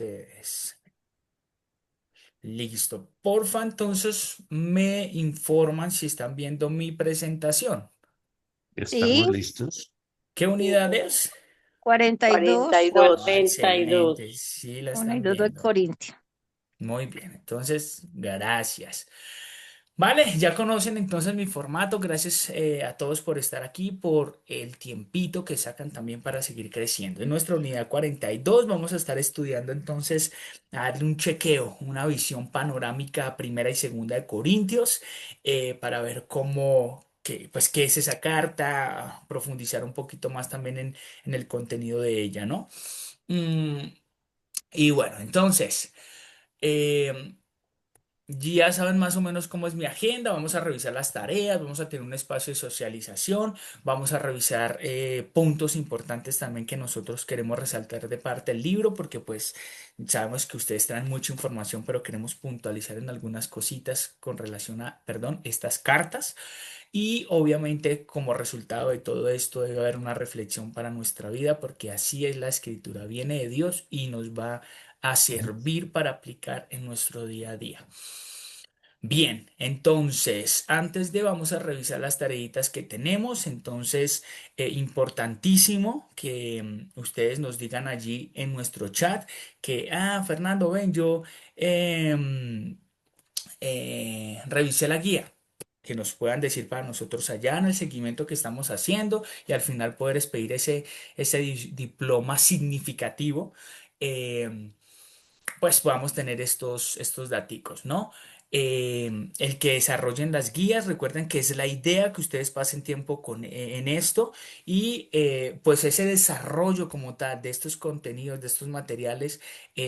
ustedes. Listo. Porfa, entonces me informan si están viendo mi presentación. Sí, ¿Estamos listos? ¿Qué unidad es? 42, 42. Excelente, sí la una y están dos de viendo. Corintios. Muy bien, entonces, gracias. Vale, ya conocen entonces mi formato. Gracias a todos por estar aquí, por el tiempito que sacan también para seguir creciendo. En nuestra unidad 42 vamos a estar estudiando entonces a darle un chequeo, una visión panorámica a primera y segunda de Corintios para ver cómo, qué es esa carta, profundizar un poquito más también en el contenido de ella, ¿no? Mm, y bueno, entonces... em, ya saben más o menos cómo es mi agenda, vamos a revisar las tareas, vamos a tener un espacio de socialización, vamos a revisar puntos importantes también que nosotros queremos resaltar de parte del libro, porque pues sabemos que ustedes traen mucha información, pero queremos puntualizar en algunas cositas con relación a, perdón, estas cartas. Y obviamente como resultado de todo esto debe haber una reflexión para nuestra vida, porque así es la escritura, viene de Dios y nos va a servir para aplicar en nuestro día a día. Bien, entonces, vamos a revisar las tareitas que tenemos. Entonces, importantísimo que ustedes nos digan allí en nuestro chat que, Fernando, ven, yo em, revisé la guía. Que nos puedan decir para nosotros allá en el seguimiento que estamos haciendo y al final poder expedir ese diploma significativo. em, pues podamos tener estos daticos, ¿no? El que desarrollen las guías, recuerden que es la idea que ustedes pasen tiempo en esto y pues ese desarrollo como tal de estos contenidos, de estos materiales,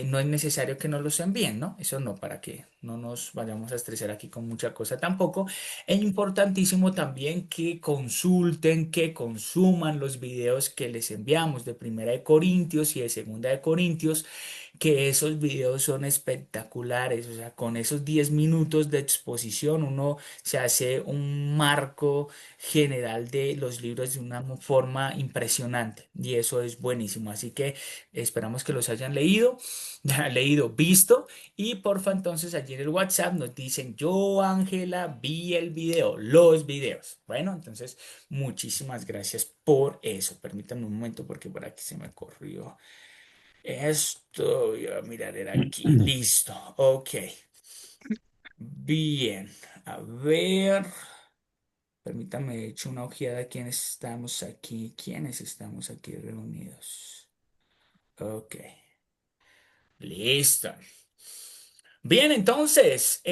no es necesario que nos los envíen, ¿no? Eso no, para que no nos vayamos a estresar aquí con mucha cosa tampoco. Es importantísimo también que consulten, que consuman los videos que les enviamos de Primera de Corintios y de Segunda de Corintios, que esos videos son espectaculares, o sea, con esos 10 minutos de exposición uno se hace un marco general de los libros de una forma impresionante y eso es buenísimo, así que esperamos que los hayan leído, leído, visto y porfa entonces allí en el WhatsApp nos dicen yo, Ángela, vi el video, los videos. Bueno, entonces muchísimas gracias por eso. Permítanme un momento porque por aquí se me corrió. Esto, voy a mirar era aquí. Listo. Ok. Bien. A ver. Permítame echar una ojeada. ¿Quiénes estamos aquí? ¿Quiénes estamos aquí reunidos? Ok. Listo. Bien, entonces,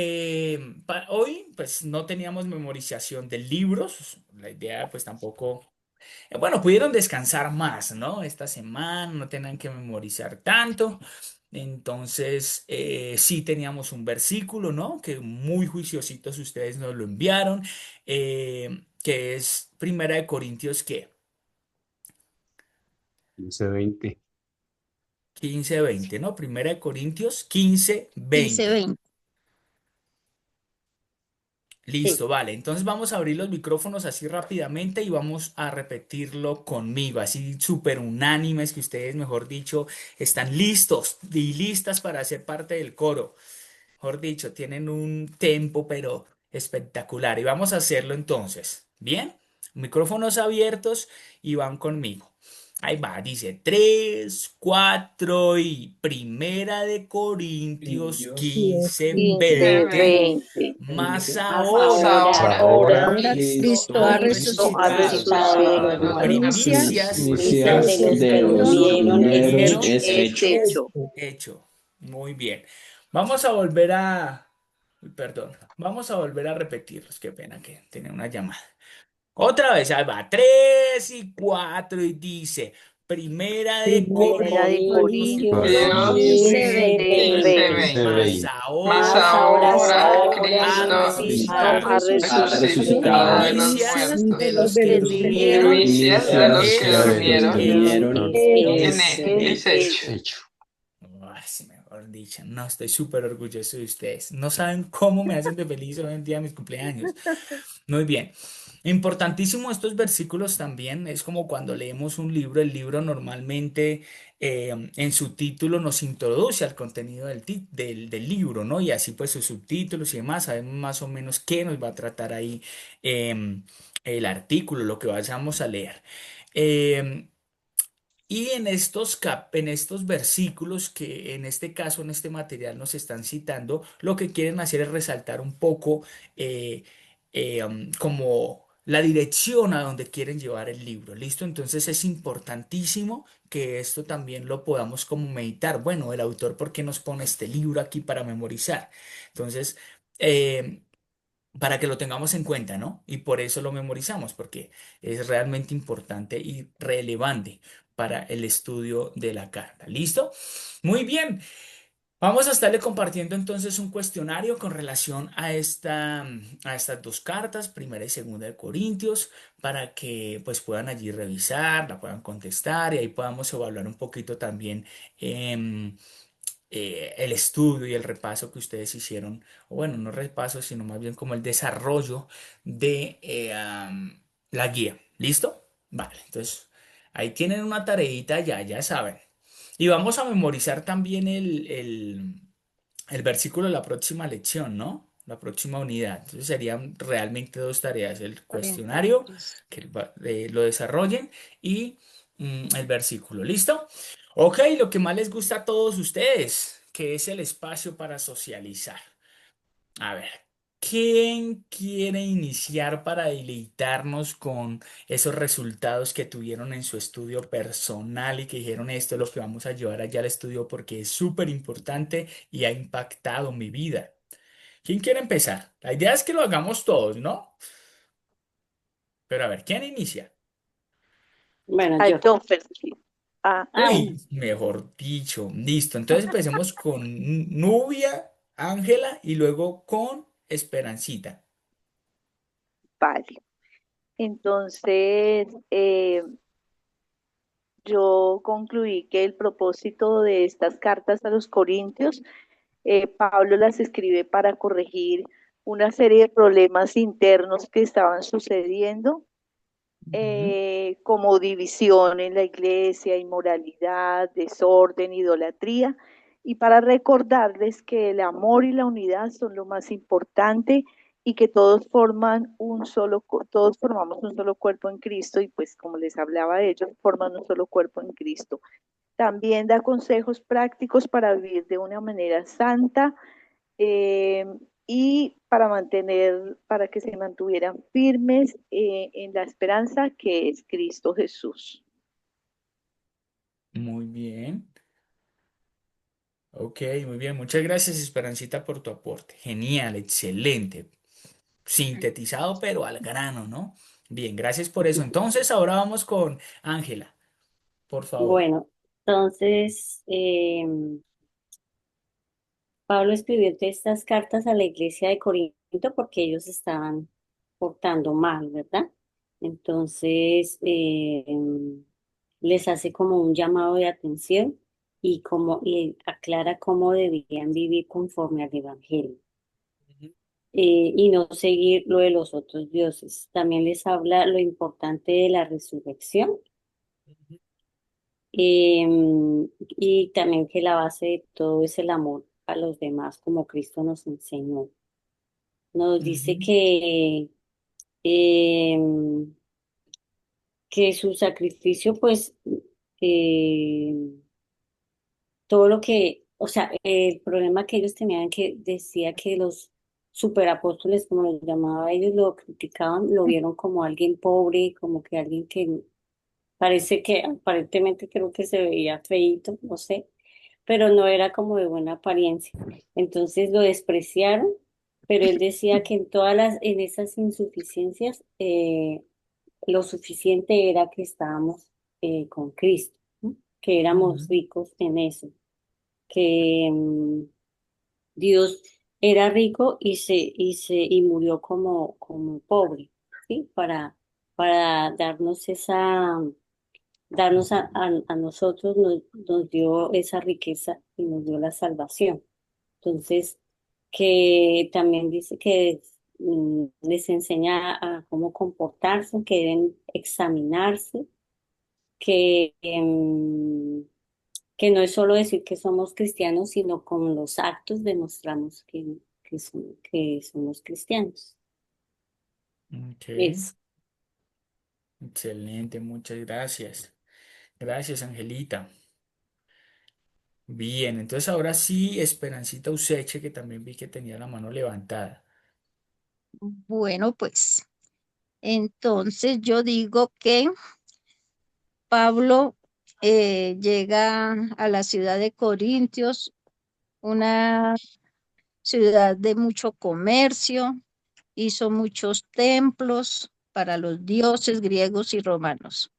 hoy pues no teníamos memorización de libros. La idea pues tampoco. Bueno, pudieron descansar más, ¿no? Esta semana no tenían que memorizar tanto. Entonces, sí teníamos un versículo, ¿no? Que muy juiciositos ustedes nos lo enviaron, que es Primera de Corintios, ¿qué? 15-20. 15:20, ¿no? Primera de Corintios 15:20. 15, 20. Listo, vale. Entonces vamos a abrir los micrófonos así rápidamente y vamos a repetirlo conmigo, así súper unánimes que ustedes, mejor dicho, están listos y listas para ser parte del coro. Mejor dicho, tienen un tempo pero espectacular y vamos a hacerlo entonces. Bien, micrófonos abiertos y van conmigo. Ahí va, dice 3, 4 y Primera de Corintios Dios, 15, 15, 20. 20. Más más ahora, ahora, Ahora Ahora Cristo Cristo ha ha Cristo ha resucitado. resucitado. resucitado de los Primicia muertos. Primicias de de los primicias que los Los que que de los que durmieron durmieron es durmieron es durmieron es hecho. hecho. hecho. es hecho. Muy bien. Vamos a volver a... Uy, perdón. Vamos a volver a repetirlos. Qué pena que tenía una llamada. Otra vez, ahí va. 3 y 4 y dice, Primera de Primera de Corintios Corintios Corintios 15, 15, 15, 20. 20. 20. 15-20. Mas Mas ahora Más ahora ahora ha Cristo Cristo ha resucitado. ha Ha resucitado. resucitado de resucitado. los Primicias Primicias de muertos. los de que los que durmieron durmieron Primicias de Primicias los que de es los que durmieron hecho. durmieron es en es él hecho. es hecho. hecho. sí, mejor dicho, no, estoy súper orgulloso de ustedes. No saben cómo me hacen de feliz hoy en día mis cumpleaños. Muy bien. Importantísimo estos versículos también. Es como cuando leemos un libro. El libro normalmente en su título nos introduce al contenido del libro, ¿no? Y así pues sus subtítulos y demás. Sabemos más o menos qué nos va a tratar ahí el artículo, lo que vayamos a leer. Em, y en estos versículos que en este caso, en este material nos están citando, lo que quieren hacer es resaltar un poco eh, como la dirección a donde quieren llevar el libro. ¿Listo? Entonces es importantísimo que esto también lo podamos como meditar. Bueno, el autor, ¿por qué nos pone este libro aquí para memorizar? Entonces, eh, para que lo tengamos en cuenta, ¿no? Y por eso lo memorizamos, porque es realmente importante y relevante para el estudio de la carta. ¿Listo? Muy bien. Vamos a estarle compartiendo entonces un cuestionario con relación a estas dos cartas, primera y segunda de Corintios, para que pues puedan allí revisar, la puedan contestar y ahí podamos evaluar un poquito también em, el estudio y el repaso que ustedes hicieron, o bueno, no repaso, sino más bien como el desarrollo de la guía. ¿Listo? Vale, entonces ahí tienen una tareita, ya saben. Y vamos a memorizar también el versículo de la próxima lección, ¿no? La próxima unidad. Entonces serían realmente dos tareas, el cuestionario, 43. que lo desarrollen, y el versículo. ¿Listo? Ok, lo que más les gusta a todos ustedes, que es el espacio para socializar. A ver, ¿quién quiere iniciar para deleitarnos con esos resultados que tuvieron en su estudio personal y que dijeron esto es lo que vamos a llevar allá al estudio porque es súper importante y ha impactado mi vida? ¿Quién quiere empezar? La idea es que lo hagamos todos, ¿no? Pero a ver, ¿quién inicia? Bueno, Ay, yo. Jonfer. Ah, Bueno, Uy, mejor dicho, listo. Entonces empecemos con Nubia, Ángela y luego con Esperancita. vale. Entonces, yo concluí que el propósito de estas cartas a los Corintios, Pablo las escribe para corregir una serie de problemas internos que estaban sucediendo, Ujú, como división en la iglesia, inmoralidad, desorden, idolatría, y para recordarles que el amor y la unidad son lo más importante y que todos formamos un solo cuerpo en Cristo y pues como les hablaba de ellos, forman un solo cuerpo en Cristo. También da consejos prácticos para vivir de una manera santa, eh, y para que se mantuvieran firmes en la esperanza que es Cristo Jesús. muy bien. Ok, muy bien. Muchas gracias, Esperancita, por tu aporte. Genial, excelente. Sintetizado, pero al grano, ¿no? Bien, gracias por eso. Entonces, ahora vamos con Ángela, por favor. bueno, entonces Pablo escribió estas cartas a la iglesia de Corinto porque ellos estaban portando mal, ¿verdad? Entonces les hace como un llamado de atención y aclara cómo debían vivir conforme al Evangelio. Y no seguir lo de los otros dioses. También les habla lo importante de la resurrección, y también que la base de todo es el amor a los demás, como Cristo nos enseñó. Nos dice Ujú, em, que su sacrificio, pues, eh, todo lo que, o sea, el problema que ellos tenían, que decía que los superapóstoles, como los llamaba ellos, lo criticaban, lo vieron como alguien pobre, como que alguien que parece que aparentemente creo que se veía feíto, no sé, pero no era como de buena apariencia. Entonces lo despreciaron, pero él decía que en esas insuficiencias, lo suficiente era que estábamos con Cristo, ¿no? Que éramos ujú, ricos en eso, que Dios era rico y murió como pobre, ¿sí? Para darnos darnos a nosotros, nos dio esa riqueza y nos dio la salvación. Entonces, que también dice que les enseña a cómo comportarse, que deben examinarse, que, que no es solo decir que somos cristianos, sino con los actos demostramos que somos cristianos. Ok, Es, excelente, muchas gracias. Gracias, Angelita. Bien, entonces ahora sí, Esperancita Useche, que también vi que tenía la mano levantada. Bueno, pues entonces yo digo que Pablo llega a la ciudad de Corintios, una ciudad de mucho comercio, hizo muchos templos para los dioses griegos y romanos.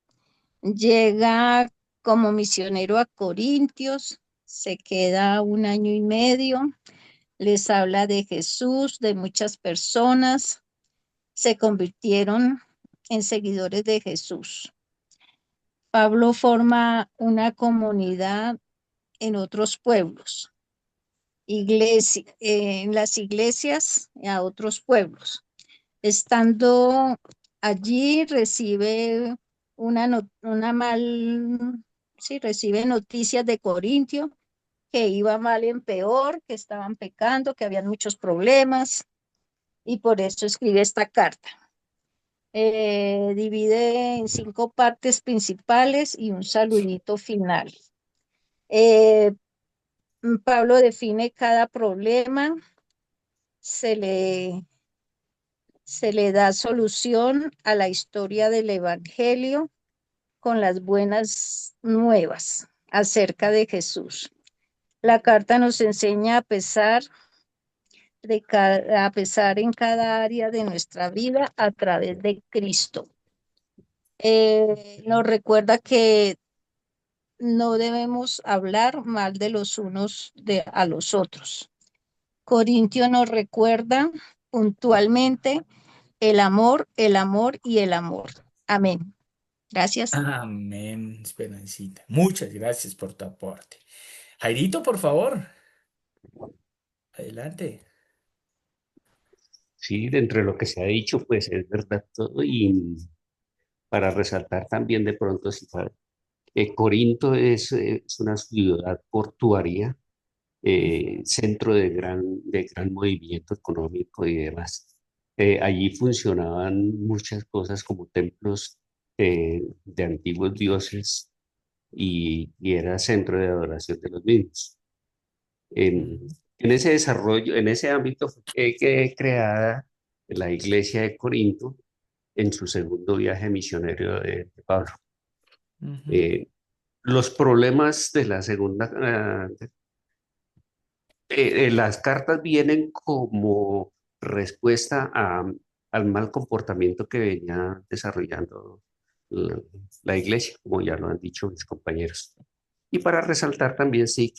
Llega como misionero a Corintios, se queda un año y medio, les habla de Jesús, de muchas personas, se convirtieron en seguidores de Jesús. Pablo forma una comunidad en otros pueblos, en las iglesias a otros pueblos. Estando allí recibe una sí, recibe noticias de Corintio, que iba mal en peor, que estaban pecando, que habían muchos problemas, y por eso escribe esta carta. Divide en 5 partes principales y un saludito final. Eh, Pablo define cada problema, se le, se le da solución a la historia del Evangelio con las buenas nuevas acerca de Jesús. La carta nos enseña a pesar en cada área de nuestra vida a través de Cristo. Nos recuerda que no debemos hablar mal de los unos a los otros. Corintio nos recuerda puntualmente el amor y el amor. Amén. Gracias. Amén, Esperancita. Muchas gracias por tu aporte. Jairito, por favor, adelante. Sí, dentro de lo que se ha dicho, pues es verdad todo. Y para resaltar también de pronto, si sabe, Corinto es una ciudad portuaria, centro de gran movimiento económico y demás. Allí funcionaban muchas cosas como templos de antiguos dioses y era centro de adoración de los mismos. En, Ujú, en ese desarrollo, en ese ámbito fue creada la iglesia de Corinto en su segundo viaje misionero de Pablo. ujú, Eh, los problemas de la segunda, las cartas vienen como respuesta al mal comportamiento que venía desarrollando la, la iglesia, como ya lo han dicho mis compañeros. Y para resaltar también, sí,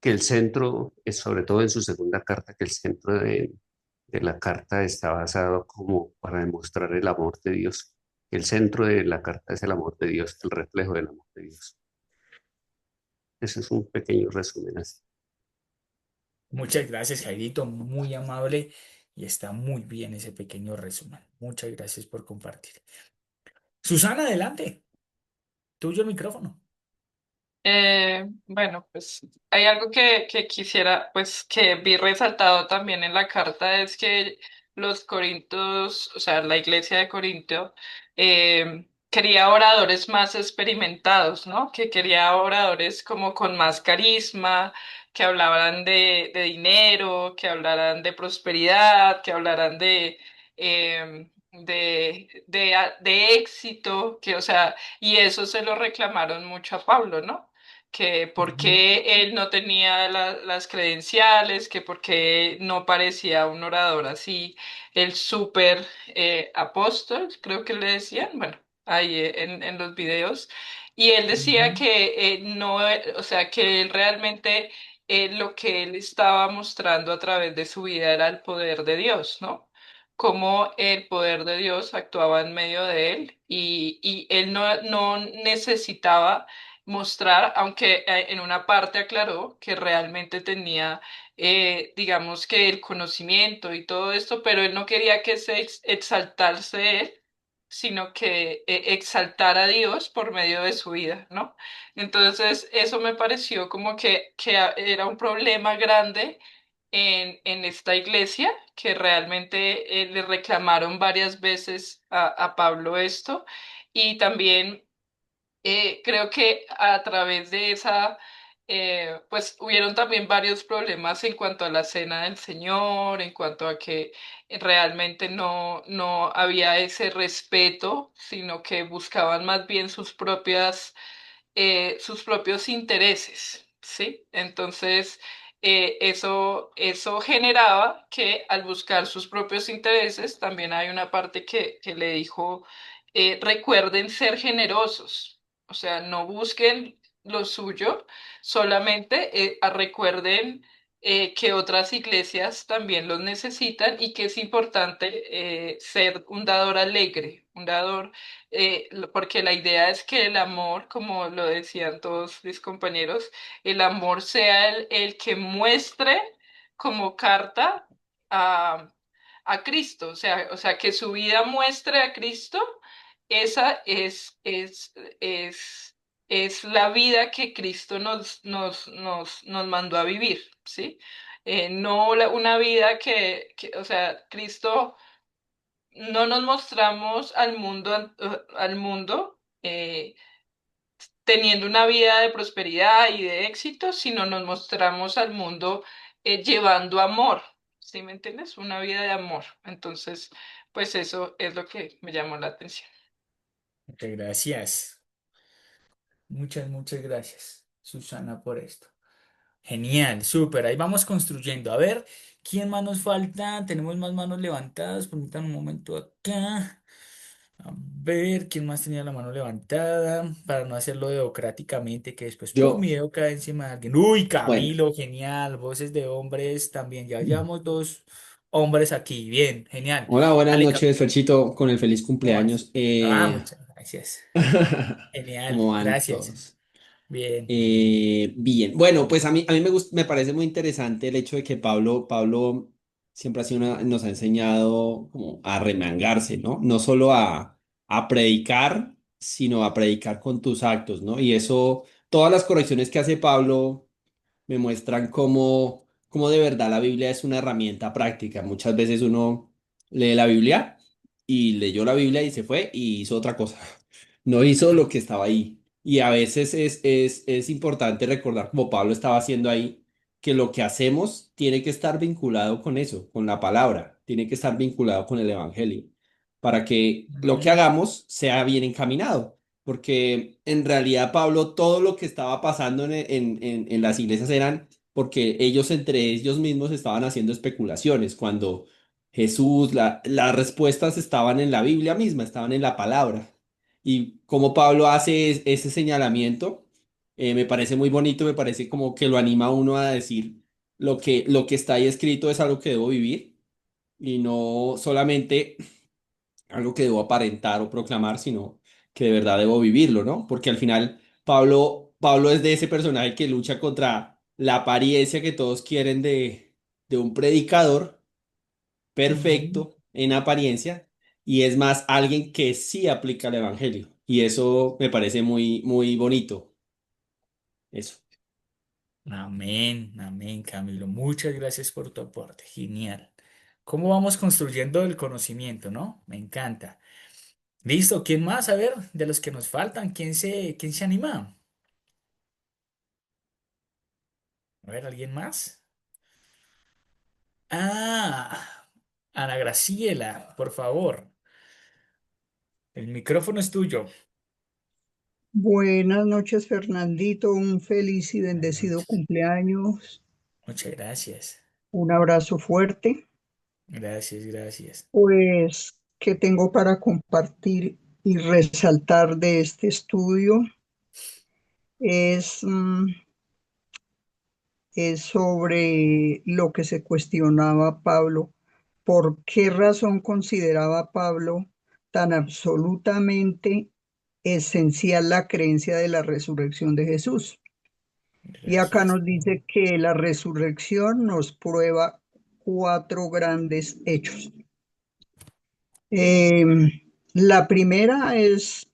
que el centro, sobre todo en su segunda carta, que el centro de la carta está basado como para demostrar el amor de Dios. El centro de la carta es el amor de Dios, el reflejo del amor de Dios. Ese es un pequeño resumen así. muchas gracias, Jairito, muy amable y está muy bien ese pequeño resumen. Muchas gracias por compartir. Susana, adelante, tuyo el micrófono. Bueno, pues hay algo que quisiera, pues que vi resaltado también en la carta, es que los corintios, o sea, la iglesia de Corinto, quería oradores más experimentados, ¿no? Que quería oradores como con más carisma, que hablaran de dinero, que hablaran de prosperidad, que hablaran de éxito, que, o sea, y eso se lo reclamaron mucho a Pablo, ¿no? Que por Ujú, qué él no tenía las credenciales, que por qué no parecía un orador así, el súper apóstol, creo que le decían, bueno, ahí en los videos, y él decía ujú, que no, o sea, que él realmente lo que él estaba mostrando a través de su vida era el poder de Dios, ¿no? cómo el poder de Dios actuaba en medio de él y él no necesitaba mostrar, aunque en una parte aclaró que realmente tenía, digamos que el conocimiento y todo esto, pero él no quería que se exaltarse él, sino que exaltara a Dios por medio de su vida, ¿no? Entonces, eso me pareció como que era un problema grande en esta iglesia, que realmente le reclamaron varias veces a Pablo esto, y también creo que a través de esa, pues hubieron también varios problemas en cuanto a la cena del Señor, en cuanto a que realmente no había ese respeto, sino que buscaban más bien sus propios intereses, ¿sí? Entonces, eso generaba que al buscar sus propios intereses, también hay una parte que le dijo, recuerden ser generosos, o sea, no busquen lo suyo, solamente recuerden que otras iglesias también los necesitan y que es importante ser un dador alegre, un dador porque la idea es que el amor, como lo decían todos mis compañeros, el amor sea el que muestre como carta a, a Cristo, o sea, que su vida muestre a Cristo, esa es la vida que Cristo nos mandó a vivir, ¿sí? No una vida o sea, Cristo no nos mostramos al mundo teniendo una vida de prosperidad y de éxito, sino nos mostramos al mundo llevando amor, ¿sí me entiendes? Una vida de amor. Entonces, pues eso es lo que me llamó la atención. Muchas gracias. Muchas gracias, Susana, por esto. Genial, súper. Ahí vamos construyendo. A ver, ¿quién más nos falta? Tenemos más manos levantadas. Permítanme un momento acá. A ver, ¿quién más tenía la mano levantada? Para no hacerlo democráticamente, que después, ¡pum!, mi Yo, dedo cae encima de alguien. Uy, bueno, Camilo, genial. Voces de hombres también. Ya llevamos dos hombres aquí. Bien, genial. hola, buenas Dale, noches, Ferchito, con el feliz ¿cómo vas? cumpleaños. Muchas gracias. Genial, ¿Cómo van gracias. todos? Bien. Bien, bueno, pues a mí me parece muy interesante el hecho de que Pablo siempre ha sido nos ha enseñado como a remangarse, ¿no? No solo a predicar, sino a predicar con tus actos, ¿no? Y eso, todas las correcciones que hace Pablo me muestran cómo de verdad la Biblia es una herramienta práctica. Muchas veces uno lee la Biblia y leyó la Biblia y se fue y hizo otra cosa. No hizo lo que estaba ahí. Y a veces es importante recordar, como Pablo estaba haciendo ahí, que lo que hacemos tiene que estar vinculado con eso, con la palabra, tiene que estar vinculado con el Evangelio, para que lo que Mm, hagamos sea bien encaminado. Porque en realidad, Pablo, todo lo que estaba pasando en las iglesias eran porque ellos entre ellos mismos estaban haciendo especulaciones, cuando Jesús, las respuestas estaban en la Biblia misma, estaban en la palabra. Y como Pablo hace ese señalamiento, me parece muy bonito, me parece como que lo anima a uno a decir lo que está ahí escrito es algo que debo vivir y no solamente algo que debo aparentar o proclamar, sino que de verdad debo vivirlo, ¿no? Porque al final Pablo es de ese personaje que lucha contra la apariencia que todos quieren de un predicador ujú. perfecto en apariencia y es más alguien que sí aplica el evangelio. Y eso me parece muy, muy bonito. Eso. Amén, amén, Camilo. Muchas gracias por tu aporte. Genial. ¿Cómo vamos construyendo el conocimiento, no? Me encanta. Listo, ¿quién más? A ver, de los que nos faltan, ¿quién se anima? A ver, ¿alguien más? Ah, Ana Graciela, por favor. El micrófono es tuyo. Buenas noches, Fernandito. Un feliz y Buenas bendecido noches. cumpleaños. Muchas gracias. Un abrazo fuerte. Gracias. Pues, ¿qué tengo para compartir y resaltar de este estudio? Es, es sobre lo que se cuestionaba Pablo. ¿por qué razón consideraba Pablo tan absolutamente esencial la creencia de la resurrección de Jesús? Y acá Gracias. nos dice que la resurrección nos prueba cuatro grandes hechos. Eh, la primera es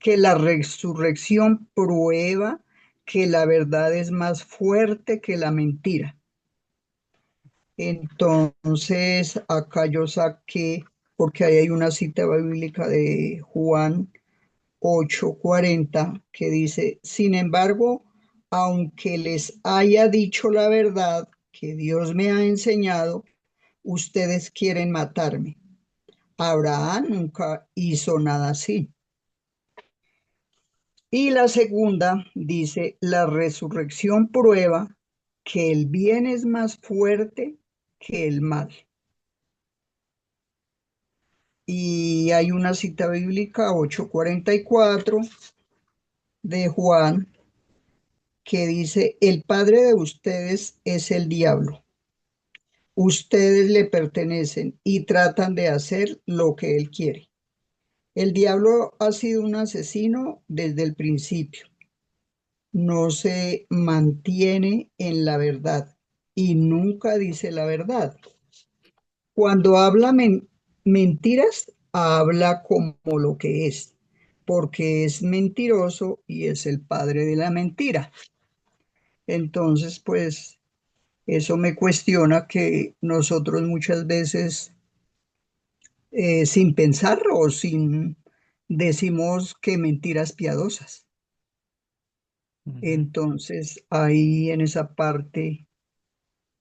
que la resurrección prueba que la verdad es más fuerte que la mentira. Entonces, acá yo saqué, porque ahí hay una cita bíblica de Juan 8:40 que dice, sin embargo, aunque les haya dicho la verdad que Dios me ha enseñado, ustedes quieren matarme. Abraham nunca hizo nada así. Y la segunda dice, la resurrección prueba que el bien es más fuerte que el mal. Y hay una cita bíblica 8:44 de Juan que dice, el padre de ustedes es el diablo. Ustedes le pertenecen y tratan de hacer lo que él quiere. El diablo ha sido un asesino desde el principio. No se mantiene en la verdad y nunca dice la verdad. Cuando habla mentiras, habla como lo que es, porque es mentiroso y es el padre de la mentira. Entonces, pues eso me cuestiona que nosotros muchas veces, sin pensar o sin, decimos que mentiras piadosas. Ujú. Entonces, ahí en esa parte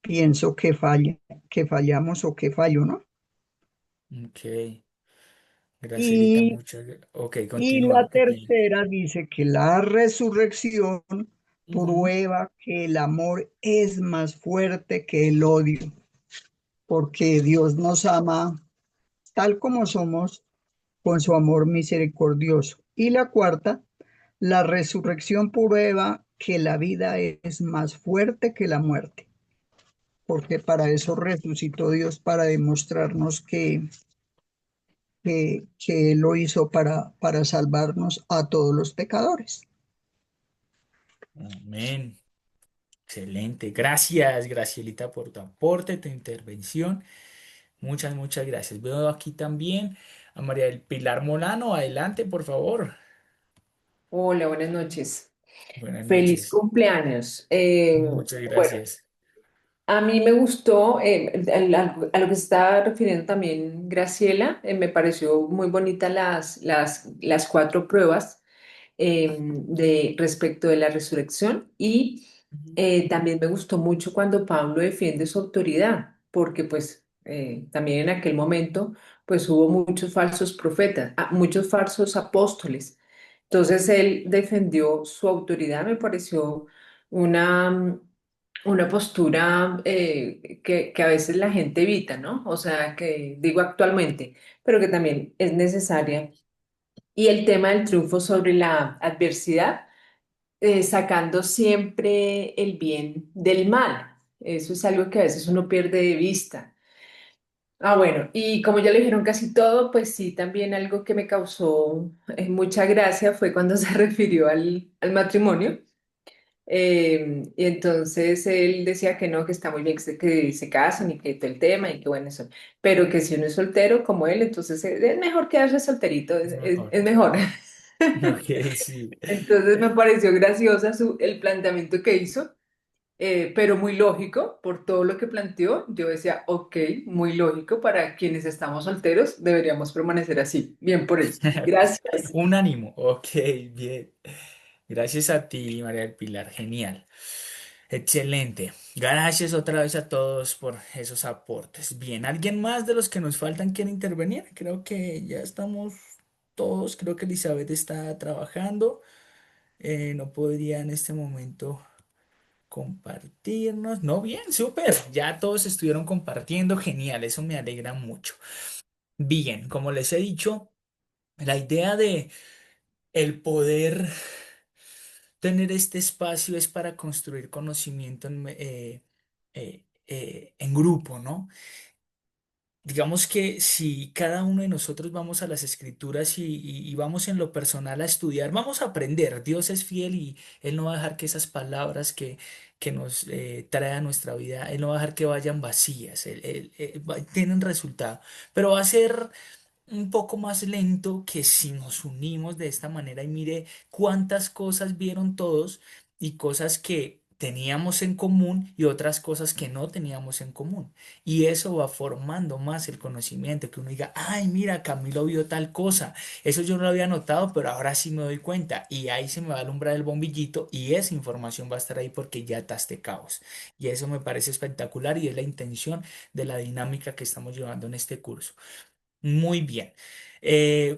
pienso que falla, que fallamos o que fallo, ¿no? Ok, Gracielita, Y, muchas Ok, y la continúa, qué pena. tercera dice que la resurrección Ujú. prueba que el amor es más fuerte que el odio, porque Dios nos ama tal como somos con su amor misericordioso. Y la cuarta, la resurrección prueba que la vida es más fuerte que la muerte, porque para eso resucitó Dios, para demostrarnos que Él lo hizo para salvarnos a todos los pecadores. Amén. Excelente. Gracias, Gracielita, por tu aporte, tu intervención. Muchas gracias. Veo aquí también a María del Pilar Molano. Adelante, por favor. Hola, buenas noches. Buenas Feliz noches. cumpleaños. Muchas Bueno, gracias. a mí me gustó, a lo que se estaba refiriendo también Graciela, me pareció muy bonitas las cuatro pruebas respecto de la resurrección y Ujú. también me gustó mucho cuando Pablo defiende su autoridad, porque pues también en aquel momento pues hubo muchos falsos profetas, muchos falsos apóstoles. Entonces él defendió su autoridad, me pareció una, una postura que a veces la gente evita, ¿no? O sea, que digo actualmente, pero que también es necesaria. Y el tema del triunfo sobre la adversidad, sacando siempre el bien del mal. Eso es algo que a veces uno pierde de vista. Bueno, y como ya le dijeron casi todo, pues sí, también algo que me causó mucha gracia fue cuando se refirió al matrimonio. Y entonces él decía que no, que está muy bien que se casen y que todo el tema y que bueno eso, pero que si uno es soltero como él, entonces es mejor quedarse solterito, Es mejor. es mejor. Ok, sí. Entonces me pareció graciosa el planteamiento que hizo, pero muy lógico por todo lo que planteó. Yo decía, ok, muy lógico para quienes estamos solteros, deberíamos permanecer así. Bien por él. Gracias. Un ánimo. Ok, bien. Gracias a ti, María del Pilar. Genial. Excelente. Gracias otra vez a todos por esos aportes. Bien, ¿alguien más de los que nos faltan quiere intervenir? Creo que ya estamos todos. Creo que Elizabeth está trabajando. No podría en este momento compartirnos. No, bien, súper. Ya todos estuvieron compartiendo. Genial, eso me alegra mucho. Bien, como les he dicho, la idea de el poder tener este espacio es para construir conocimiento en grupo, ¿no? digamos que si cada uno de nosotros vamos a las escrituras y vamos en lo personal a estudiar, vamos a aprender. Dios es fiel y Él no va a dejar que esas palabras que nos trae a nuestra vida, Él no va a dejar que vayan vacías. Tienen resultado, pero va a ser un poco más lento que si nos unimos de esta manera y mire cuántas cosas vieron todos y cosas que teníamos en común y otras cosas que no teníamos en común. Y eso va formando más el conocimiento, que uno diga, ay, mira, Camilo vio tal cosa, eso yo no lo había notado, pero ahora sí me doy cuenta y ahí se me va a alumbrar el bombillito y esa información va a estar ahí porque ya ataste caos. Y eso me parece espectacular y es la intención de la dinámica que estamos llevando en este curso. Muy bien.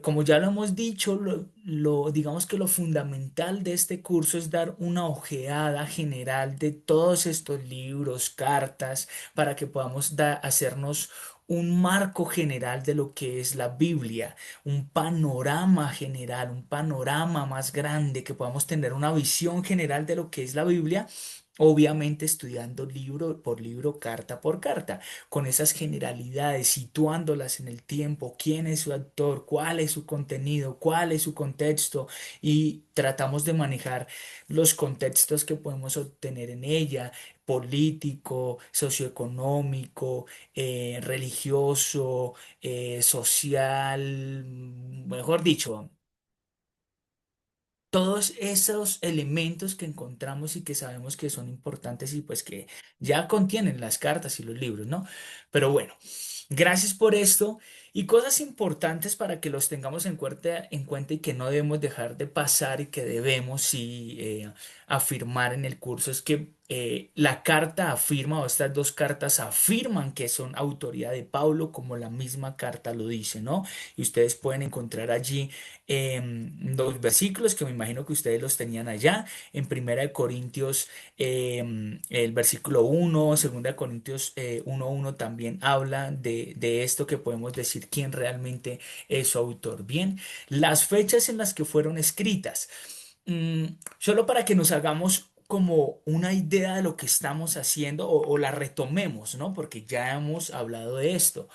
Como ya lo hemos dicho, digamos que lo fundamental de este curso es dar una ojeada general de todos estos libros, cartas, para que podamos hacernos un marco general de lo que es la Biblia, un panorama general, un panorama más grande, que podamos tener una visión general de lo que es la Biblia. Obviamente estudiando libro por libro, carta por carta con esas generalidades, situándolas en el tiempo, quién es su autor, cuál es su contenido, cuál es su contexto, y tratamos de manejar los contextos que podemos obtener en ella, político, socioeconómico, religioso, social, mejor dicho. Todos esos elementos que encontramos y que sabemos que son importantes y pues que ya contienen las cartas y los libros, ¿no? Pero bueno, gracias por esto y cosas importantes para que los tengamos en cuenta y que no debemos dejar de pasar y que debemos sí afirmar en el curso es que la carta afirma o estas dos cartas afirman que son autoría de Pablo como la misma carta lo dice, ¿no? Y ustedes pueden encontrar allí los versículos que me imagino que ustedes los tenían allá. En Primera de Corintios, el versículo 1, Segunda de Corintios 1:1 también habla de esto que podemos decir quién realmente es su autor. Bien, las fechas en las que fueron escritas. Solo para que nos hagamos como una idea de lo que estamos haciendo o la retomemos, ¿no? Porque ya hemos hablado de esto.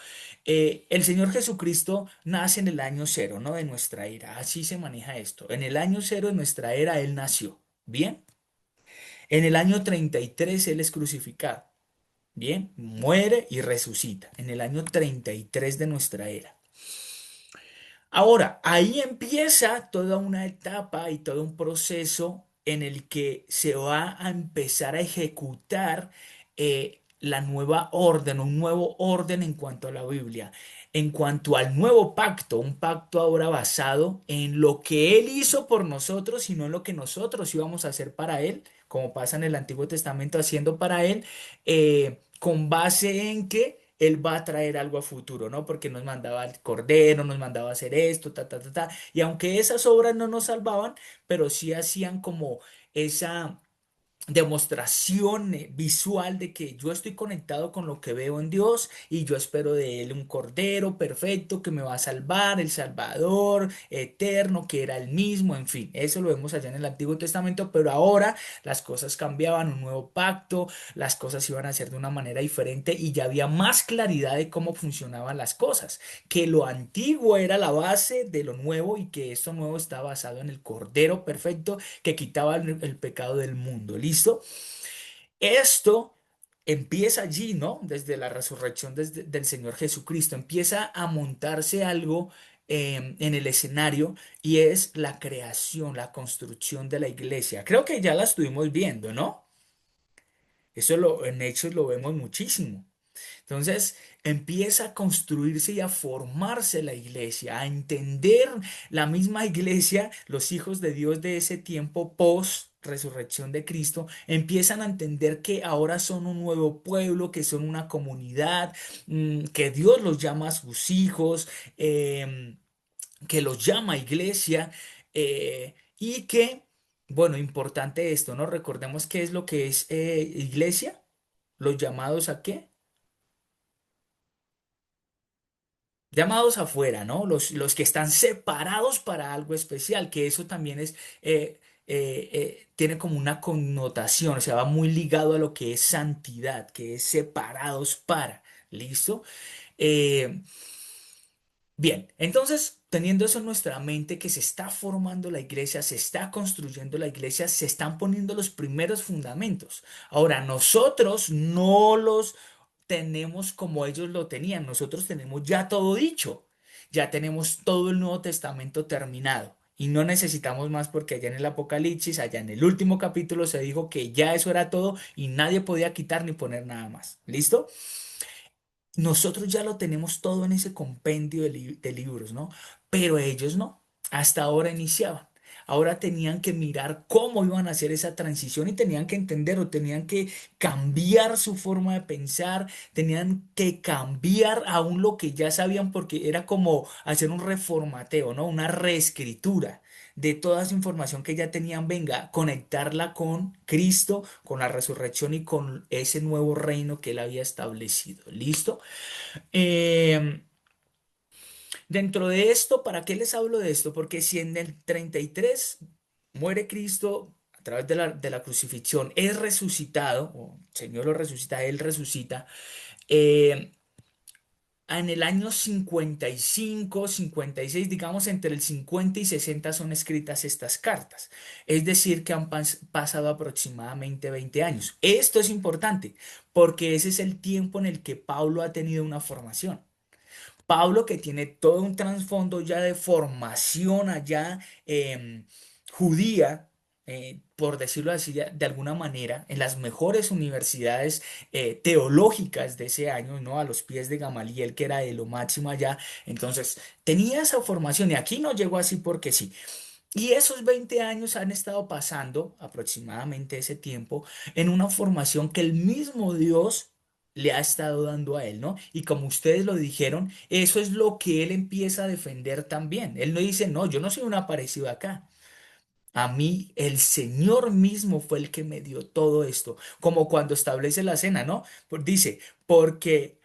El Señor Jesucristo nace en el año cero, ¿no? De nuestra era. Así se maneja esto. En el año cero de nuestra era, Él nació. Bien. En el año 33 Él es crucificado. Bien. Muere y resucita. En el año 33 de nuestra era. Ahora, ahí empieza toda una etapa y todo un proceso en el que se va a empezar a ejecutar la nueva orden, un nuevo orden en cuanto a la Biblia, en cuanto al nuevo pacto, un pacto ahora basado en lo que Él hizo por nosotros y no en lo que nosotros íbamos a hacer para Él, como pasa en el Antiguo Testamento haciendo para Él, con base en que Él va a traer algo a futuro, ¿no? Porque nos mandaba el Cordero, nos mandaba a hacer esto, ta, ta, ta, ta. Y aunque esas obras no nos salvaban, pero sí hacían como esa demostración visual de que yo estoy conectado con lo que veo en Dios y yo espero de Él un Cordero perfecto que me va a salvar, el Salvador eterno, que era el mismo, en fin, eso lo vemos allá en el Antiguo Testamento, pero ahora las cosas cambiaban, un nuevo pacto, las cosas iban a ser de una manera diferente y ya había más claridad de cómo funcionaban las cosas, que lo antiguo era la base de lo nuevo y que esto nuevo está basado en el Cordero perfecto que quitaba el pecado del mundo. ¿Listo? Esto empieza allí, ¿no? Desde la resurrección del Señor Jesucristo. Empieza a montarse algo en el escenario y es la creación, la construcción de la iglesia. Creo que ya la estuvimos viendo, ¿no? En Hechos lo vemos muchísimo. Entonces empieza a construirse y a formarse la iglesia, a entender la misma iglesia, los hijos de Dios de ese tiempo post resurrección de Cristo, empiezan a entender que ahora son un nuevo pueblo, que son una comunidad, que Dios los llama a sus hijos, que los llama iglesia y que, bueno, importante esto, ¿no? Recordemos qué es lo que es iglesia, los llamados a qué. Llamados afuera, ¿no? Los que están separados para algo especial, que eso también tiene como una connotación, o sea, va muy ligado a lo que es santidad, que es separados para. ¿Listo? Eh, Bien, entonces, teniendo eso en nuestra mente, que se está formando la iglesia, se está construyendo la iglesia, se están poniendo los primeros fundamentos. Ahora, nosotros no los tenemos como ellos lo tenían, nosotros tenemos ya todo dicho, ya tenemos todo el Nuevo Testamento terminado. Y no necesitamos más porque allá en el Apocalipsis, allá en el último capítulo se dijo que ya eso era todo y nadie podía quitar ni poner nada más. ¿Listo? Nosotros ya lo tenemos todo en ese compendio de libros, ¿no? Pero ellos no. Hasta ahora iniciaban. Ahora tenían que mirar cómo iban a hacer esa transición y tenían que entender o tenían que cambiar su forma de pensar, tenían que cambiar aún lo que ya sabían porque era como hacer un reformateo, ¿no? Una reescritura de toda esa información que ya tenían, venga, conectarla con Cristo, con la resurrección y con ese nuevo reino que él había establecido. ¿Listo? Eh, Dentro de esto, ¿para qué les hablo de esto? Porque si en el 33 muere Cristo a través de la crucifixión, es resucitado, o el Señor lo resucita, Él resucita, eh, en el año 55, 56, digamos entre el 50 y 60 son escritas estas cartas. Es decir, que han pasado aproximadamente 20 años. Esto es importante porque ese es el tiempo en el que Pablo ha tenido una formación. Pablo, que tiene todo un trasfondo ya de formación allá judía, por decirlo así de alguna manera, en las mejores universidades teológicas de ese año, ¿no? A los pies de Gamaliel, que era de lo máximo allá. Entonces, tenía esa formación y aquí no llegó así porque sí. Y esos 20 años han estado pasando, aproximadamente ese tiempo, en una formación que el mismo Dios le ha estado dando a él, ¿no? Y como ustedes lo dijeron, eso es lo que él empieza a defender también. Él no dice, no, yo no soy un aparecido acá. A mí el Señor mismo fue el que me dio todo esto, como cuando establece la cena, ¿no? Dice, porque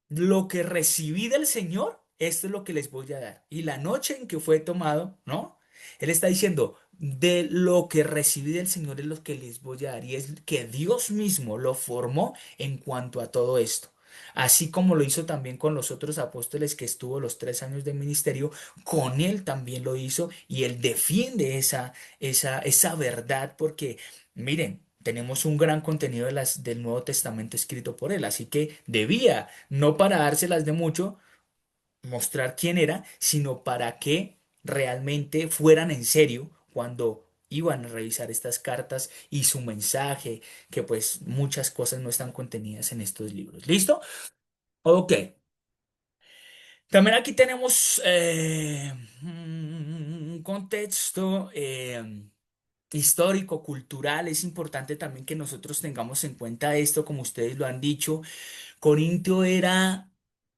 lo que recibí del Señor, esto es lo que les voy a dar. Y la noche en que fue tomado, ¿no? Él está diciendo, de lo que recibí del Señor es lo que les voy a dar. Y es que Dios mismo lo formó en cuanto a todo esto. Así como lo hizo también con los otros apóstoles que estuvo los 3 años de ministerio, con él también lo hizo y él defiende esa verdad porque, miren, tenemos un gran contenido del Nuevo Testamento escrito por él, así que debía, no para dárselas de mucho, mostrar quién era, sino para que realmente fueran en serio cuando iban a revisar estas cartas y su mensaje, que pues muchas cosas no están contenidas en estos libros. ¿Listo? Ok. También aquí tenemos un contexto histórico, cultural. Es importante también que nosotros tengamos en cuenta esto, como ustedes lo han dicho. Corintio era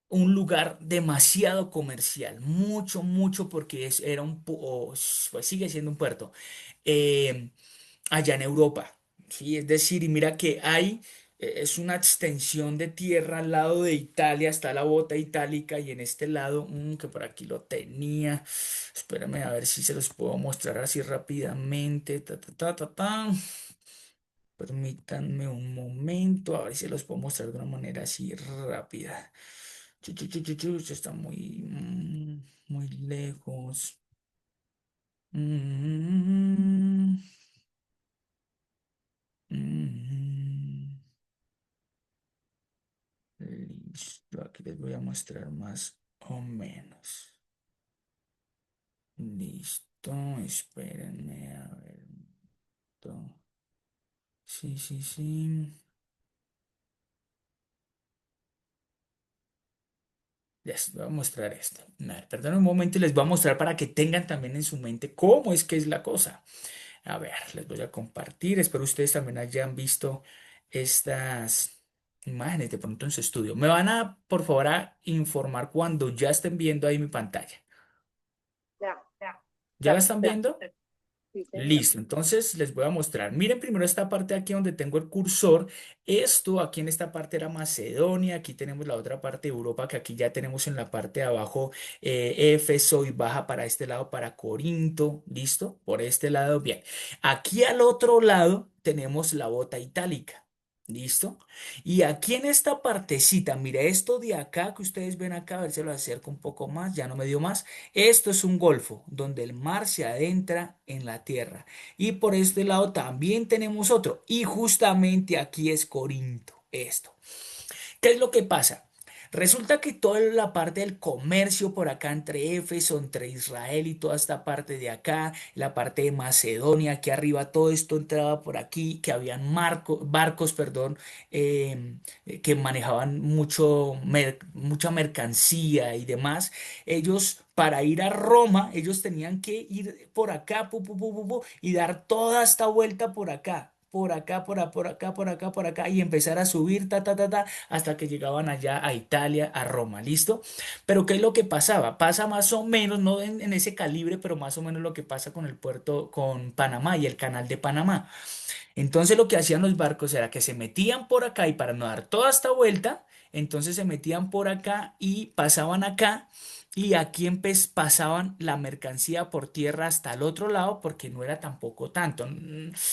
un lugar demasiado comercial, mucho, mucho, porque era pues sigue siendo un puerto eh, allá en Europa. ¿Sí? Es decir, y mira que hay, es una extensión de tierra al lado de Italia, está la bota itálica y en este lado, que por aquí lo tenía. Espérame a ver si se los puedo mostrar así rápidamente. Ta, ta, ta, ta, ta. Permítanme un momento, a ver si los puedo mostrar de una manera así rápida. Esto está muy lejos. Mm, mm, Listo, aquí les voy a mostrar más o menos. Listo, espérenme a ver. Sí, sí, sí. Les voy a mostrar esto. A ver, perdón un momento y les voy a mostrar para que tengan también en su mente cómo es que es la cosa. A ver, les voy a compartir. Espero ustedes también hayan visto estas imágenes de pronto en su estudio. Me van a, por favor, a informar cuando ya estén viendo ahí mi pantalla. Ya, ya, ¿Ya la ya, están ya. viendo? Sí, señor. Listo, entonces les voy a mostrar. Miren primero esta parte de aquí donde tengo el cursor. Esto aquí en esta parte era Macedonia. Aquí tenemos la otra parte de Europa que aquí ya tenemos en la parte de abajo Éfeso y baja para este lado para Corinto. ¿Listo? Por este lado, bien. Aquí al otro lado tenemos la bota itálica. ¿Listo? Y aquí en esta partecita, mira, esto de acá que ustedes ven acá, a ver si lo acerco un poco más, ya no me dio más. Esto es un golfo donde el mar se adentra en la tierra. Y por este lado también tenemos otro. Y justamente aquí es Corinto, esto. ¿Qué es lo que pasa? Resulta que toda la parte del comercio por acá entre Éfeso, entre Israel y toda esta parte de acá, la parte de Macedonia, aquí arriba, todo esto entraba por aquí, que habían barcos, perdón, que manejaban mucha mercancía y demás. Ellos, para ir a Roma, ellos tenían que ir por acá, y dar toda esta vuelta por acá. Por acá, por acá, por acá, por acá, y empezar a subir, hasta que llegaban allá a Italia, a Roma, ¿listo? Pero ¿qué es lo que pasaba? Pasa más o menos, no en ese calibre, pero más o menos lo que pasa con el puerto, con Panamá y el canal de Panamá. Entonces lo que hacían los barcos era que se metían por acá y para no dar toda esta vuelta, entonces se metían por acá y pasaban acá y aquí pasaban la mercancía por tierra hasta el otro lado porque no era tampoco tanto.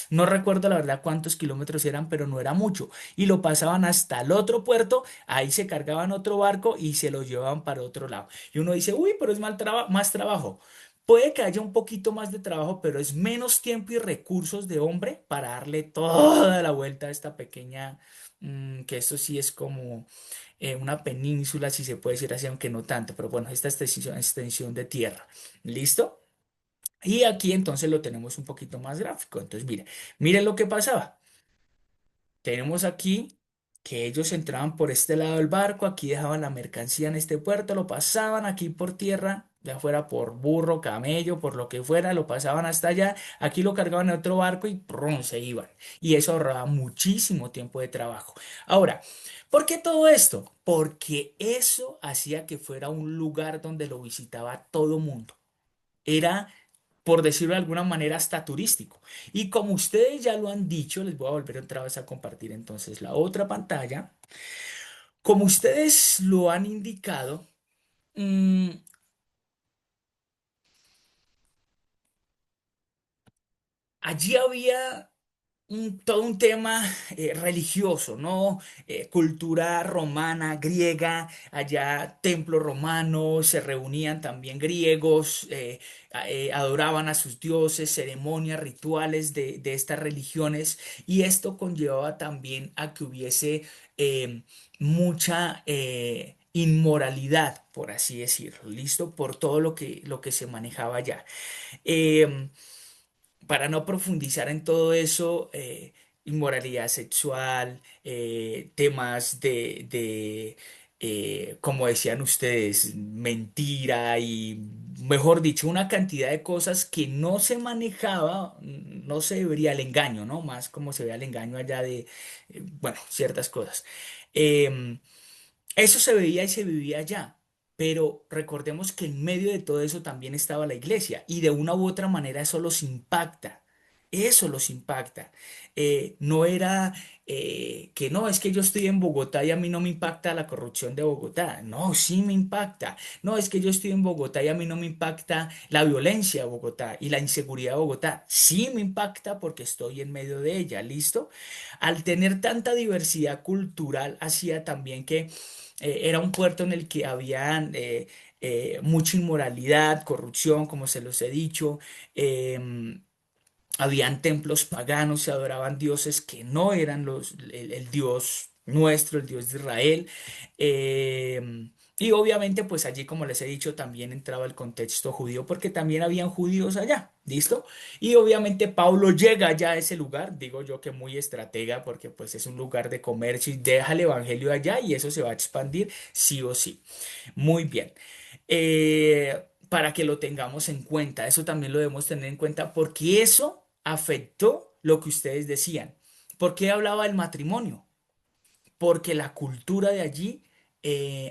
No recuerdo la verdad cuántos kilómetros eran, pero no era mucho. Y lo pasaban hasta el otro puerto, ahí se cargaban otro barco y se lo llevaban para otro lado. Y uno dice, uy, pero es más trabajo. Puede que haya un poquito más de trabajo, pero es menos tiempo y recursos de hombre para darle toda la vuelta a esta pequeña, que esto sí es como una península, si se puede decir así, aunque no tanto, pero bueno, esta extensión de tierra. ¿Listo? Y aquí entonces lo tenemos un poquito más gráfico. Entonces, mire lo que pasaba. Tenemos aquí que ellos entraban por este lado del barco, aquí dejaban la mercancía en este puerto, lo pasaban aquí por tierra, ya fuera por burro, camello, por lo que fuera, lo pasaban hasta allá, aquí lo cargaban en otro barco y ¡prum! Se iban. Y eso ahorraba muchísimo tiempo de trabajo. Ahora, ¿por qué todo esto? Porque eso hacía que fuera un lugar donde lo visitaba todo mundo. Era, por decirlo de alguna manera, hasta turístico. Y como ustedes ya lo han dicho, les voy a volver otra vez a compartir entonces la otra pantalla. Como ustedes lo han indicado, mm, allí había todo un tema religioso, ¿no? Cultura romana, griega, allá templo romano, se reunían también griegos, adoraban a sus dioses, ceremonias, rituales de estas religiones, y esto conllevaba también a que hubiese mucha inmoralidad, por así decirlo, ¿listo? Por todo lo que se manejaba allá. Em, para no profundizar en todo eso, inmoralidad sexual, temas como decían ustedes, mentira y, mejor dicho, una cantidad de cosas que no se manejaba, no se vería el engaño, ¿no? Más como se ve el engaño allá de, bueno, ciertas cosas. Em, Eso se veía y se vivía allá, pero recordemos que en medio de todo eso también estaba la iglesia y de una u otra manera eso los impacta. No era que no, es que yo estoy en Bogotá y a mí no me impacta la corrupción de Bogotá. No, sí me impacta. No, es que yo estoy en Bogotá y a mí no me impacta la violencia de Bogotá y la inseguridad de Bogotá. Sí me impacta porque estoy en medio de ella, ¿listo? Al tener tanta diversidad cultural, hacía también que era un puerto en el que había mucha inmoralidad, corrupción, como se los he dicho. Habían templos paganos, se adoraban dioses que no eran el Dios nuestro, el Dios de Israel. Y obviamente, pues allí, como les he dicho, también entraba el contexto judío, porque también habían judíos allá, ¿listo? Y obviamente Pablo llega ya a ese lugar, digo yo que muy estratega, porque pues es un lugar de comercio y deja el evangelio allá y eso se va a expandir sí o sí. Muy bien. Para que lo tengamos en cuenta. Eso también lo debemos tener en cuenta porque eso afectó lo que ustedes decían. ¿Por qué hablaba del matrimonio? Porque la cultura de allí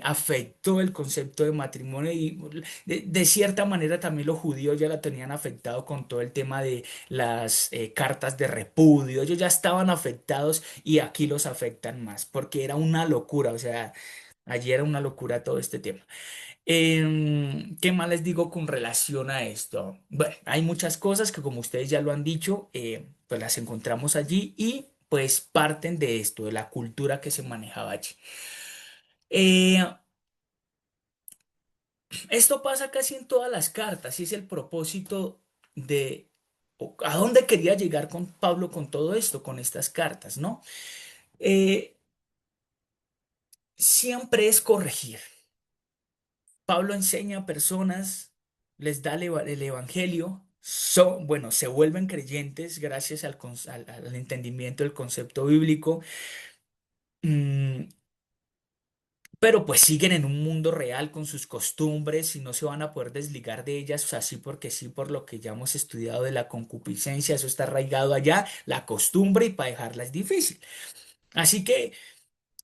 afectó el concepto de matrimonio y de cierta manera también los judíos ya la tenían afectado con todo el tema de las cartas de repudio. Ellos ya estaban afectados y aquí los afectan más porque era una locura, o sea, allí era una locura todo este tema. ¿Qué más les digo con relación a esto? Bueno, hay muchas cosas que como ustedes ya lo han dicho, pues las encontramos allí y pues parten de esto, de la cultura que se manejaba allí. Eh, Esto pasa casi en todas las cartas y es el propósito de a dónde quería llegar con Pablo con todo esto, con estas cartas, ¿no? Eh, Siempre es corregir. Pablo enseña a personas, les da el evangelio, bueno, se vuelven creyentes gracias al entendimiento del concepto bíblico. mm, Pero pues siguen en un mundo real con sus costumbres y no se van a poder desligar de ellas así porque sí, por lo que ya hemos estudiado de la concupiscencia, eso está arraigado allá, la costumbre y para dejarla es difícil. Así que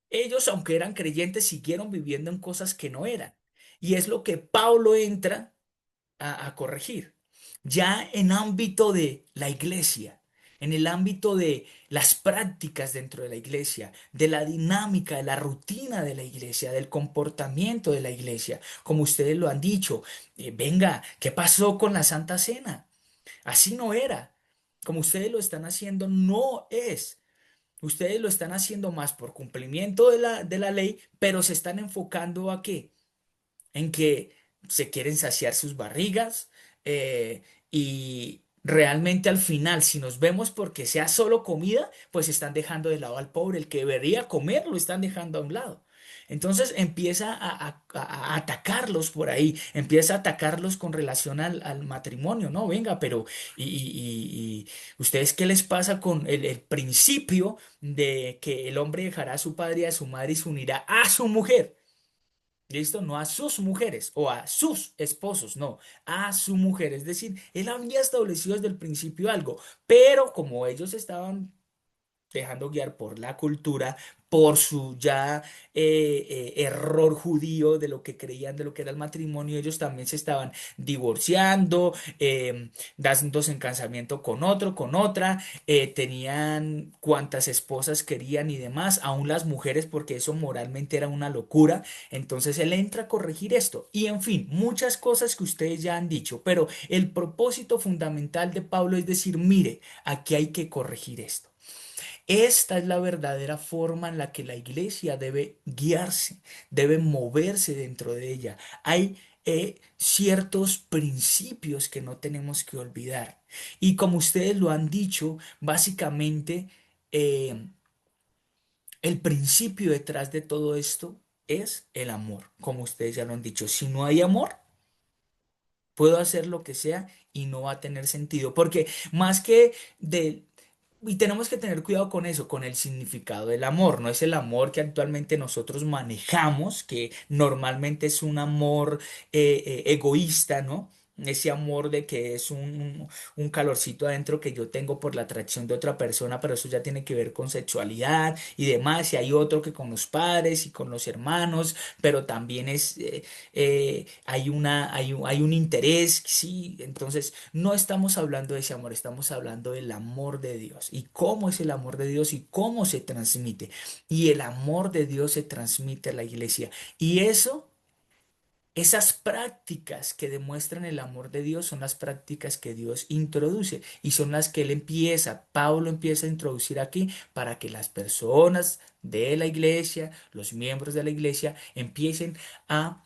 ellos, aunque eran creyentes, siguieron viviendo en cosas que no eran. Y es lo que Pablo entra a corregir. Ya en ámbito de la iglesia, en el ámbito de las prácticas dentro de la iglesia, de la dinámica, de la rutina de la iglesia, del comportamiento de la iglesia, como ustedes lo han dicho, venga, ¿qué pasó con la Santa Cena? Así no era. Como ustedes lo están haciendo, no es. Ustedes lo están haciendo más por cumplimiento de la ley, pero se están enfocando a qué, en que se quieren saciar sus barrigas, y realmente al final, si nos vemos porque sea solo comida, pues están dejando de lado al pobre, el que debería comer lo están dejando a un lado. Entonces empieza a atacarlos por ahí, empieza a atacarlos con relación al matrimonio, ¿no? Venga, pero y ustedes qué les pasa con el principio de que el hombre dejará a su padre y a su madre y se unirá a su mujer? ¿Listo? No a sus mujeres o a sus esposos, no, a su mujer. Es decir, él había establecido desde el principio algo, pero como ellos estaban dejando guiar por la cultura, por su ya error judío de lo que creían de lo que era el matrimonio, ellos también se estaban divorciando, dándose en casamiento con otro, con otra, tenían cuantas esposas querían y demás, aún las mujeres, porque eso moralmente era una locura. Entonces él entra a corregir esto y en fin, muchas cosas que ustedes ya han dicho, pero el propósito fundamental de Pablo es decir, mire, aquí hay que corregir esto. Esta es la verdadera forma en la que la iglesia debe guiarse, debe moverse dentro de ella. Hay ciertos principios que no tenemos que olvidar. Y como ustedes lo han dicho, básicamente eh, el principio detrás de todo esto es el amor, como ustedes ya lo han dicho. Si no hay amor, puedo hacer lo que sea y no va a tener sentido, porque más que de... Y tenemos que tener cuidado con eso, con el significado del amor. No es el amor que actualmente nosotros manejamos, que normalmente es un amor egoísta, ¿no? Ese amor de que es un calorcito adentro que yo tengo por la atracción de otra persona, pero eso ya tiene que ver con sexualidad y demás. Y hay otro que con los padres y con los hermanos, pero también es hay un interés, sí. Entonces, no estamos hablando de ese amor, estamos hablando del amor de Dios y cómo es el amor de Dios y cómo se transmite. Y el amor de Dios se transmite a la iglesia. Y eso, esas prácticas que demuestran el amor de Dios son las prácticas que Dios introduce y son las que Pablo empieza a introducir aquí para que las personas de la iglesia, los miembros de la iglesia, empiecen a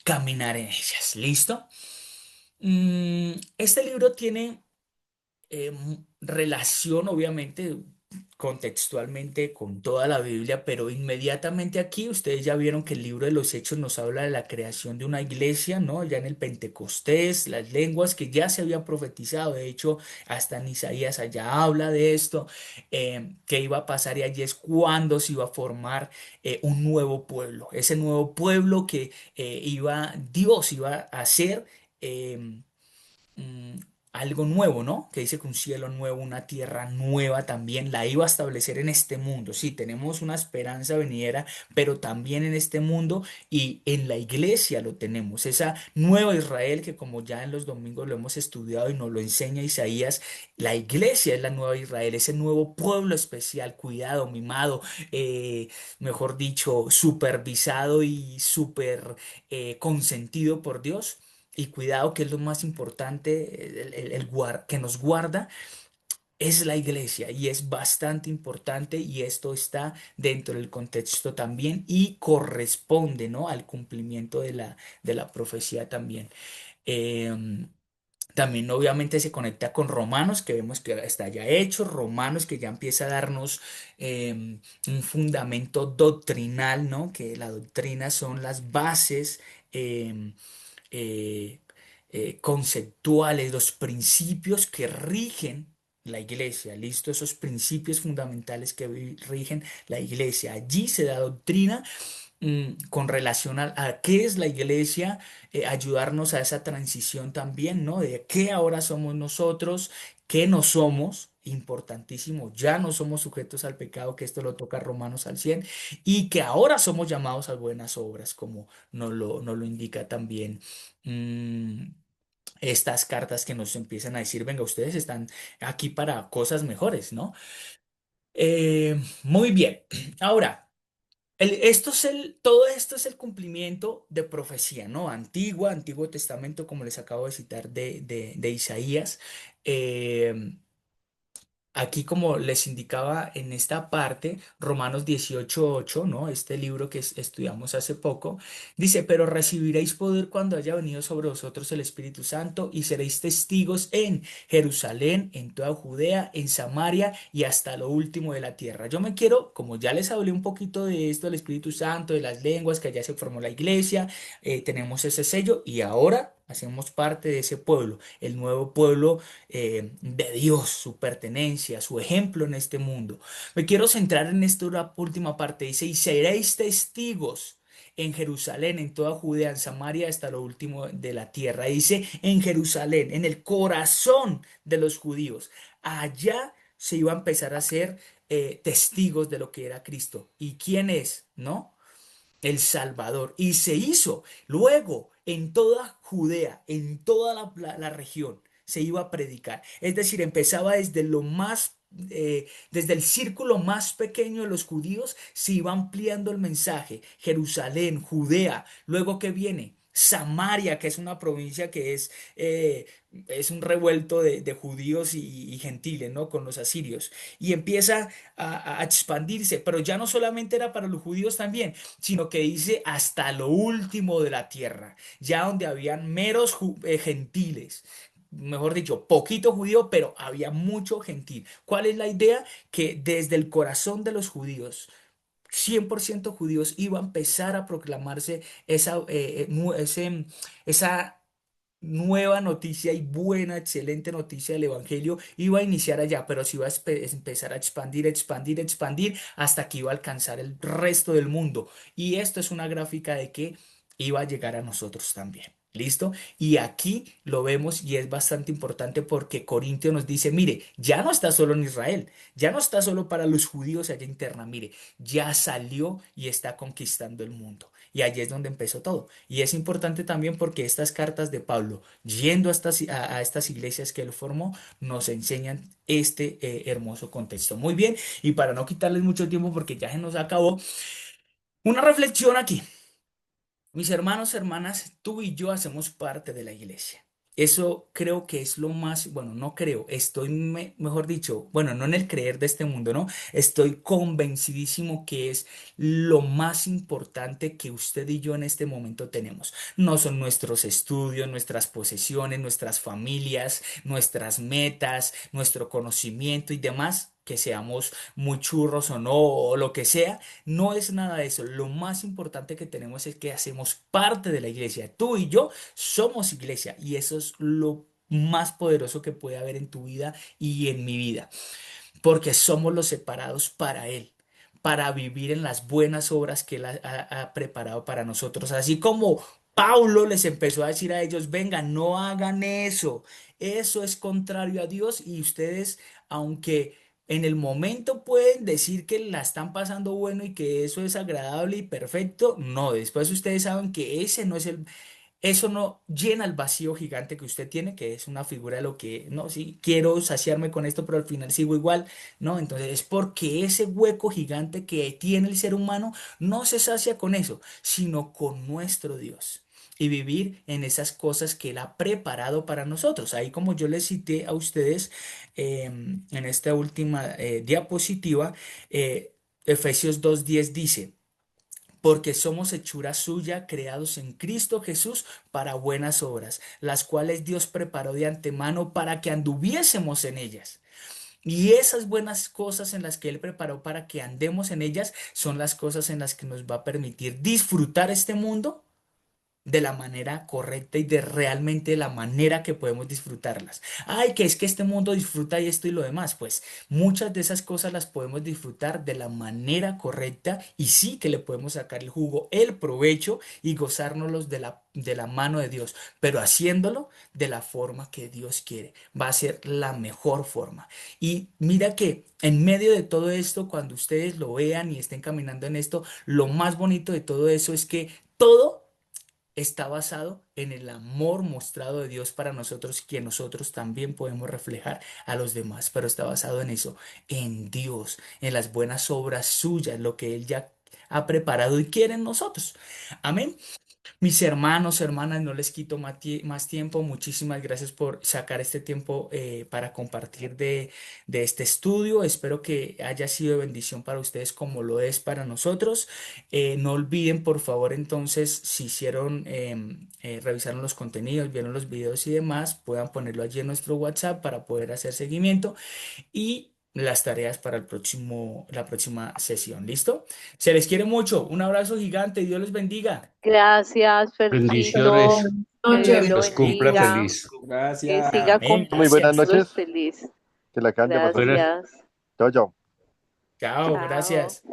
caminar en ellas. ¿Listo? Este libro tiene relación, obviamente, contextualmente con toda la Biblia, pero inmediatamente aquí ustedes ya vieron que el libro de los Hechos nos habla de la creación de una iglesia, ¿no? Ya en el Pentecostés, las lenguas que ya se había profetizado, de hecho, hasta en Isaías allá habla de esto, que iba a pasar y allí es cuando se iba a formar un nuevo pueblo, ese nuevo pueblo que Dios iba a hacer. mm, Algo nuevo, ¿no? Que dice que un cielo nuevo, una tierra nueva también la iba a establecer en este mundo. Sí, tenemos una esperanza venidera, pero también en este mundo y en la iglesia lo tenemos. Esa nueva Israel que como ya en los domingos lo hemos estudiado y nos lo enseña Isaías, la iglesia es la nueva Israel, ese nuevo pueblo especial, cuidado, mimado, mejor dicho, supervisado y super consentido por Dios, y cuidado que es lo más importante, que nos guarda, es la iglesia y es bastante importante y esto está dentro del contexto también y corresponde, ¿no? Al cumplimiento de la profecía también. Em, También obviamente se conecta con Romanos, que vemos que está ya hecho, Romanos que ya empieza a darnos un fundamento doctrinal, ¿no? Que la doctrina son las bases em, eh, conceptuales, los principios que rigen la iglesia, ¿listo? Esos principios fundamentales que rigen la iglesia. Allí se da doctrina con relación a qué es la iglesia, ayudarnos a esa transición también, ¿no? De qué ahora somos nosotros, qué no somos, importantísimo, ya no somos sujetos al pecado, que esto lo toca Romanos al 100 y que ahora somos llamados a buenas obras, como nos lo indica también. mm, Estas cartas que nos empiezan a decir, venga, ustedes están aquí para cosas mejores, ¿no? Muy bien. Ahora, todo esto es el cumplimiento de profecía, ¿no? Antiguo Testamento, como les acabo de citar de Isaías. Eh, Aquí, como les indicaba en esta parte, Romanos 18:8, ¿no? Este libro que estudiamos hace poco, dice, pero recibiréis poder cuando haya venido sobre vosotros el Espíritu Santo y seréis testigos en Jerusalén, en toda Judea, en Samaria y hasta lo último de la tierra. Yo me quiero, como ya les hablé un poquito de esto, del Espíritu Santo, de las lenguas, que allá se formó la iglesia, tenemos ese sello y ahora hacemos parte de ese pueblo, el nuevo pueblo de Dios, su pertenencia, su ejemplo en este mundo. Me quiero centrar en esta última parte. Dice, y seréis testigos en Jerusalén, en toda Judea, en Samaria, hasta lo último de la tierra. Dice, en Jerusalén, en el corazón de los judíos. Allá se iba a empezar a ser testigos de lo que era Cristo. ¿Y quién es? ¿No? El Salvador. Y se hizo. Luego, en toda Judea, en toda la región, se iba a predicar. Es decir, empezaba desde lo más, desde el círculo más pequeño de los judíos, se iba ampliando el mensaje. Jerusalén, Judea. Luego, ¿qué viene? Samaria, que es una provincia que es un revuelto de judíos y gentiles, ¿no? Con los asirios. Y empieza a expandirse, pero ya no solamente era para los judíos también, sino que dice hasta lo último de la tierra, ya donde habían meros gentiles. Mejor dicho, poquito judío, pero había mucho gentil. ¿Cuál es la idea? Que desde el corazón de los judíos, 100% judíos, iba a empezar a proclamarse esa nueva noticia y buena, excelente noticia del Evangelio iba a iniciar allá, pero se iba a empezar a expandir, expandir, expandir hasta que iba a alcanzar el resto del mundo. Y esto es una gráfica de que iba a llegar a nosotros también. ¿Listo? Y aquí lo vemos y es bastante importante porque Corintio nos dice, mire, ya no está solo en Israel, ya no está solo para los judíos allá interna, mire, ya salió y está conquistando el mundo. Y allí es donde empezó todo. Y es importante también porque estas cartas de Pablo, yendo a estas iglesias que él formó, nos enseñan este hermoso contexto. Muy bien, y para no quitarles mucho tiempo porque ya se nos acabó, una reflexión aquí. Mis hermanos, hermanas, tú y yo hacemos parte de la iglesia. Eso creo que es lo más, bueno, no creo, estoy, mejor dicho, bueno, no en el creer de este mundo, ¿no? Estoy convencidísimo que es lo más importante que usted y yo en este momento tenemos. No son nuestros estudios, nuestras posesiones, nuestras familias, nuestras metas, nuestro conocimiento y demás, que seamos muy churros o no, o lo que sea. No es nada de eso. Lo más importante que tenemos es que hacemos parte de la iglesia. Tú y yo somos iglesia y eso es lo más poderoso que puede haber en tu vida y en mi vida, porque somos los separados para Él, para vivir en las buenas obras que Él ha preparado para nosotros. Así como Pablo les empezó a decir a ellos, vengan, no hagan eso. Eso es contrario a Dios y ustedes, aunque en el momento pueden decir que la están pasando bueno y que eso es agradable y perfecto, no, después ustedes saben que ese no es eso no llena el vacío gigante que usted tiene, que es una figura de lo que, no, sí, quiero saciarme con esto, pero al final sigo igual, ¿no? Entonces es porque ese hueco gigante que tiene el ser humano no se sacia con eso, sino con nuestro Dios. y vivir en esas cosas que Él ha preparado para nosotros. Ahí como yo les cité a ustedes en esta última diapositiva, Efesios 2:10 dice, porque somos hechura suya, creados en Cristo Jesús para buenas obras, las cuales Dios preparó de antemano para que anduviésemos en ellas. Y esas buenas cosas en las que Él preparó para que andemos en ellas son las cosas en las que nos va a permitir disfrutar este mundo de la manera correcta y de realmente la manera que podemos disfrutarlas. Ay, que es que este mundo disfruta y esto y lo demás. Pues muchas de esas cosas las podemos disfrutar de la manera correcta y sí que le podemos sacar el jugo, el provecho y gozárnoslos de la mano de Dios, pero haciéndolo de la forma que Dios quiere. Va a ser la mejor forma. Y mira que en medio de todo esto, cuando ustedes lo vean y estén caminando en esto, lo más bonito de todo eso es que todo está basado en el amor mostrado de Dios para nosotros, que nosotros también podemos reflejar a los demás, pero está basado en eso, en Dios, en las buenas obras suyas, lo que Él ya ha preparado y quiere en nosotros. Amén. Mis hermanos, hermanas, no les quito más tiempo. Muchísimas gracias por sacar este tiempo para compartir de este estudio. Espero que haya sido de bendición para ustedes como lo es para nosotros. No olviden, por favor, entonces, si hicieron, revisaron los contenidos, vieron los videos y demás, puedan ponerlo allí en nuestro WhatsApp para poder hacer seguimiento y las tareas para la próxima sesión. ¿Listo? Se les quiere mucho. Un abrazo gigante. Dios les bendiga. Gracias, Bendiciones. Fercito. Que Dios lo Los cumpla bendiga, feliz. que Gracias. siga Amén. Muy buenas Gracias. cumpliéndolos noches. feliz. Que la acaben de pasar bien. Buenas Gracias. Chao, chao. Chao. Chao. Gracias.